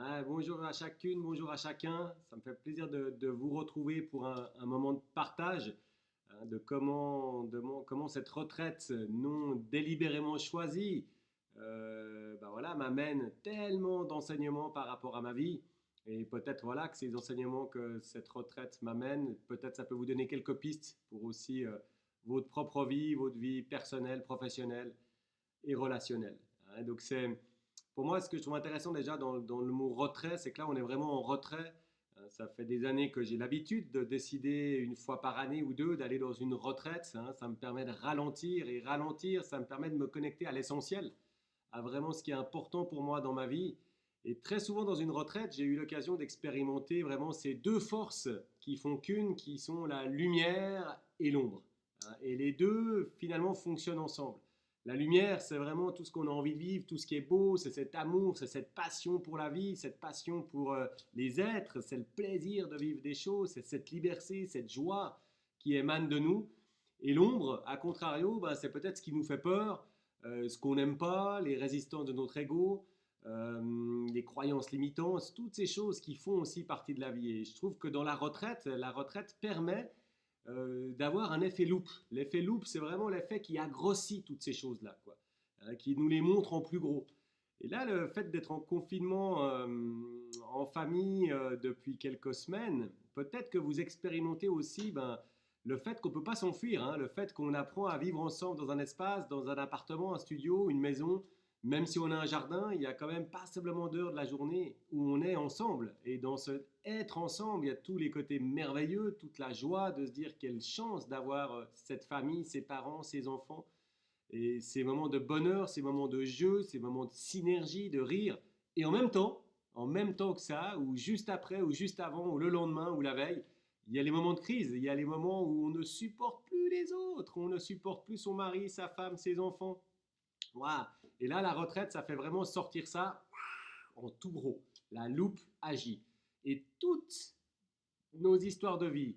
Ah, bonjour à chacune, bonjour à chacun. Ça me fait plaisir de vous retrouver pour un moment de partage de comment cette retraite non délibérément choisie voilà, m'amène tellement d'enseignements par rapport à ma vie. Et peut-être voilà, que ces enseignements que cette retraite m'amène, peut-être ça peut vous donner quelques pistes pour aussi votre propre vie, votre vie personnelle, professionnelle et relationnelle. Donc c'est pour moi, ce que je trouve intéressant déjà dans le mot retrait, c'est que là, on est vraiment en retrait. Ça fait des années que j'ai l'habitude de décider une fois par année ou deux d'aller dans une retraite. Ça me permet de ralentir et ralentir, ça me permet de me connecter à l'essentiel, à vraiment ce qui est important pour moi dans ma vie. Et très souvent dans une retraite, j'ai eu l'occasion d'expérimenter vraiment ces deux forces qui font qu'une, qui sont la lumière et l'ombre. Et les deux finalement fonctionnent ensemble. La lumière, c'est vraiment tout ce qu'on a envie de vivre, tout ce qui est beau, c'est cet amour, c'est cette passion pour la vie, cette passion pour les êtres, c'est le plaisir de vivre des choses, c'est cette liberté, cette joie qui émane de nous. Et l'ombre, à contrario, ben, c'est peut-être ce qui nous fait peur, ce qu'on n'aime pas, les résistances de notre ego, les croyances limitantes, toutes ces choses qui font aussi partie de la vie. Et je trouve que dans la retraite permet d'avoir un effet loupe. L'effet loupe, c'est vraiment l'effet qui agrossit toutes ces choses-là, quoi, qui nous les montre en plus gros. Et là, le fait d'être en confinement en famille depuis quelques semaines, peut-être que vous expérimentez aussi le fait qu'on ne peut pas s'enfuir, le fait qu'on apprend à vivre ensemble dans un espace, dans un appartement, un studio, une maison, même si on a un jardin, il y a quand même passablement d'heures de la journée où on est ensemble. Et dans ce être ensemble, il y a tous les côtés merveilleux, toute la joie de se dire quelle chance d'avoir cette famille, ses parents, ses enfants. Et ces moments de bonheur, ces moments de jeu, ces moments de synergie, de rire. Et en même temps que ça, ou juste après, ou juste avant, ou le lendemain, ou la veille, il y a les moments de crise. Il y a les moments où on ne supporte plus les autres, on ne supporte plus son mari, sa femme, ses enfants. Wow. Et là, la retraite, ça fait vraiment sortir ça en tout gros. La loupe agit. Et toutes nos histoires de vie,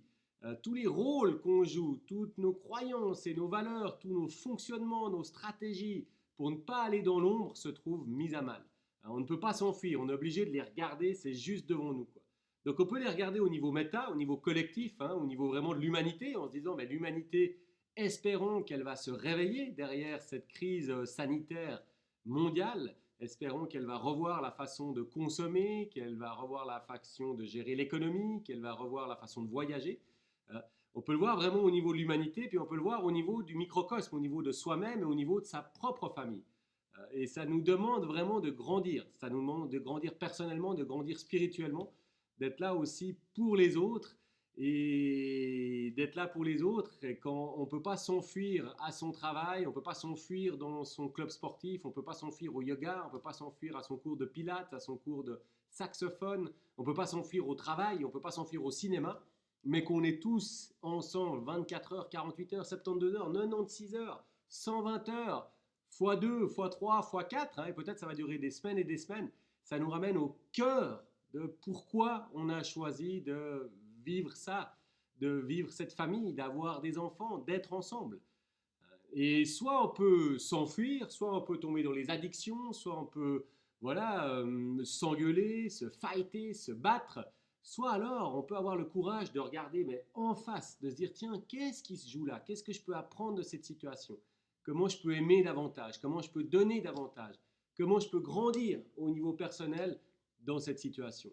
tous les rôles qu'on joue, toutes nos croyances et nos valeurs, tous nos fonctionnements, nos stratégies pour ne pas aller dans l'ombre se trouvent mises à mal. On ne peut pas s'enfuir, on est obligé de les regarder, c'est juste devant nous, quoi. Donc on peut les regarder au niveau méta, au niveau collectif, au niveau vraiment de l'humanité, en se disant mais l'humanité, espérons qu'elle va se réveiller derrière cette crise sanitaire mondiale. Espérons qu'elle va revoir la façon de consommer, qu'elle va revoir la façon de gérer l'économie, qu'elle va revoir la façon de voyager. Euh, on peut le voir vraiment au niveau de l'humanité, puis on peut le voir au niveau du microcosme, au niveau de soi-même et au niveau de sa propre famille. Et ça nous demande vraiment de grandir. Ça nous demande de grandir personnellement, de grandir spirituellement, d'être là aussi pour les autres et d'être là pour les autres. Et quand on ne peut pas s'enfuir à son travail, on ne peut pas s'enfuir dans son club sportif, on ne peut pas s'enfuir au yoga, on ne peut pas s'enfuir à son cours de pilates, à son cours de saxophone, on ne peut pas s'enfuir au travail, on ne peut pas s'enfuir au cinéma, mais qu'on est tous ensemble 24 heures, 48 heures, 72 heures, 96 heures, 120 heures, fois 2, fois 3, fois 4, et peut-être ça va durer des semaines et des semaines, ça nous ramène au cœur de pourquoi on a choisi de vivre ça, de vivre cette famille, d'avoir des enfants, d'être ensemble. Et soit on peut s'enfuir, soit on peut tomber dans les addictions, soit on peut voilà, s'engueuler, se fighter, se battre. Soit alors on peut avoir le courage de regarder mais en face, de se dire tiens, qu'est-ce qui se joue là? Qu'est-ce que je peux apprendre de cette situation? Comment je peux aimer davantage? Comment je peux donner davantage? Comment je peux grandir au niveau personnel dans cette situation?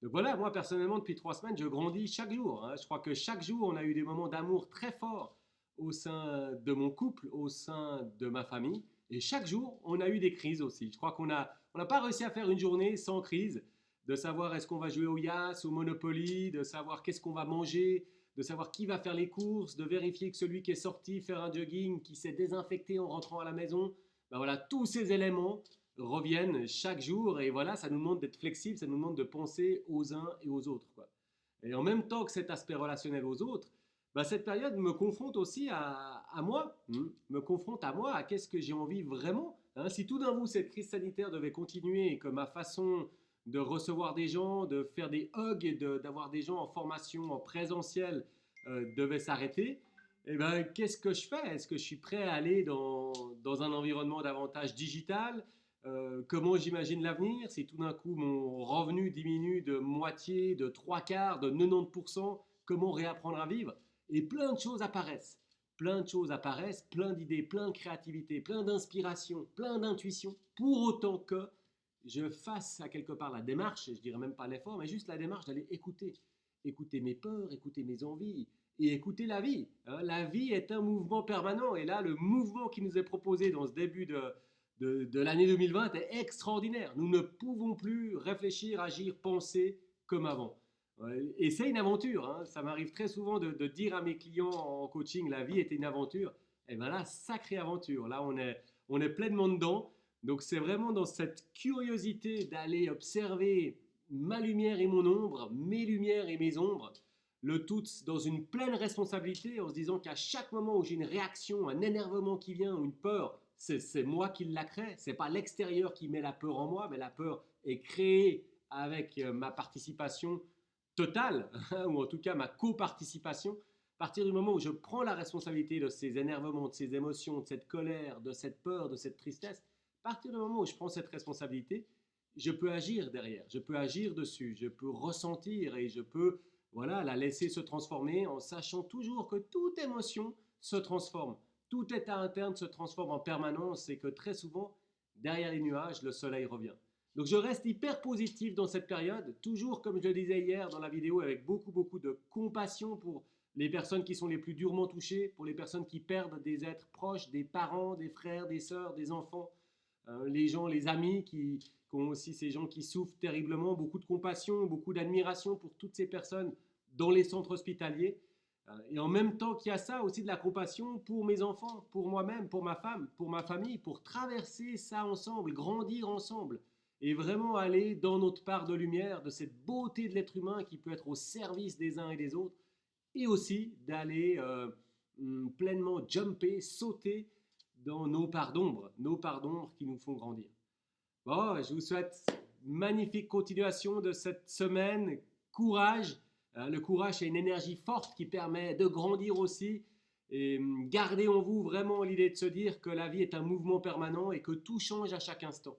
Donc voilà, moi personnellement, depuis 3 semaines, je grandis chaque jour. Je crois que chaque jour, on a eu des moments d'amour très forts au sein de mon couple, au sein de ma famille. Et chaque jour, on a eu des crises aussi. Je crois on n'a pas réussi à faire une journée sans crise, de savoir est-ce qu'on va jouer au Yas, au Monopoly, de savoir qu'est-ce qu'on va manger, de savoir qui va faire les courses, de vérifier que celui qui est sorti faire un jogging, qui s'est désinfecté en rentrant à la maison, ben voilà, tous ces éléments reviennent chaque jour et voilà, ça nous demande d'être flexible, ça nous demande de penser aux uns et aux autres, quoi. Et en même temps que cet aspect relationnel aux autres, bah, cette période me confronte aussi à moi, me confronte à moi, à qu'est-ce que j'ai envie vraiment. Si tout d'un coup cette crise sanitaire devait continuer et que ma façon de recevoir des gens, de faire des hugs et d'avoir des gens en formation, en présentiel devait s'arrêter, eh ben, qu'est-ce que je fais? Est-ce que je suis prêt à aller dans un environnement davantage digital? comment j'imagine l'avenir, si tout d'un coup mon revenu diminue de moitié, de trois quarts, de 90%, comment réapprendre à vivre? Et plein de choses apparaissent. Plein de choses apparaissent, plein d'idées, plein de créativité, plein d'inspiration, plein d'intuition, pour autant que je fasse à quelque part la démarche, et je dirais même pas l'effort, mais juste la démarche d'aller écouter. Écouter mes peurs, écouter mes envies, et écouter la vie. Hein. La vie est un mouvement permanent, et là, le mouvement qui nous est proposé dans ce début de l'année 2020 est extraordinaire. Nous ne pouvons plus réfléchir, agir, penser comme avant. Et c'est une aventure. Hein. Ça m'arrive très souvent de dire à mes clients en coaching, la vie est une aventure. Et bien là, sacrée aventure. Là, on est pleinement dedans. Donc c'est vraiment dans cette curiosité d'aller observer ma lumière et mon ombre, mes lumières et mes ombres, le tout dans une pleine responsabilité en se disant qu'à chaque moment où j'ai une réaction, un énervement qui vient ou une peur, c'est moi qui la crée, c'est pas l'extérieur qui met la peur en moi, mais la peur est créée avec ma participation totale, ou en tout cas ma coparticipation. À partir du moment où je prends la responsabilité de ces énervements, de ces émotions, de cette colère, de cette peur, de cette tristesse, à partir du moment où je prends cette responsabilité, je peux agir derrière, je peux agir dessus, je peux ressentir et je peux voilà, la laisser se transformer en sachant toujours que toute émotion se transforme. Tout état interne se transforme en permanence et que très souvent, derrière les nuages, le soleil revient. Donc je reste hyper positif dans cette période, toujours comme je le disais hier dans la vidéo, avec beaucoup de compassion pour les personnes qui sont les plus durement touchées, pour les personnes qui perdent des êtres proches, des parents, des frères, des sœurs, des enfants, les gens, les amis qui ont aussi ces gens qui souffrent terriblement, beaucoup de compassion, beaucoup d'admiration pour toutes ces personnes dans les centres hospitaliers. Et en même temps qu'il y a ça, aussi de la compassion pour mes enfants, pour moi-même, pour ma femme, pour ma famille, pour traverser ça ensemble, grandir ensemble et vraiment aller dans notre part de lumière, de cette beauté de l'être humain qui peut être au service des uns et des autres, et aussi d'aller pleinement jumper, sauter dans nos parts d'ombre qui nous font grandir. Bon, je vous souhaite une magnifique continuation de cette semaine. Courage. Le courage, c'est une énergie forte qui permet de grandir aussi. Et gardez en vous vraiment l'idée de se dire que la vie est un mouvement permanent et que tout change à chaque instant.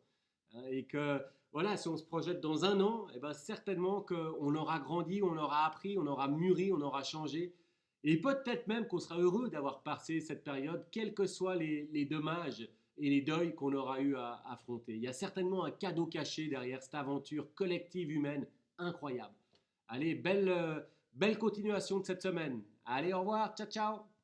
Et que, voilà, si on se projette dans un an, eh ben, certainement qu'on aura grandi, on aura appris, on aura mûri, on aura changé. Et peut-être même qu'on sera heureux d'avoir passé cette période, quels que soient les dommages et les deuils qu'on aura eu à affronter. Il y a certainement un cadeau caché derrière cette aventure collective humaine incroyable. Allez, belle continuation de cette semaine. Allez, au revoir, ciao ciao.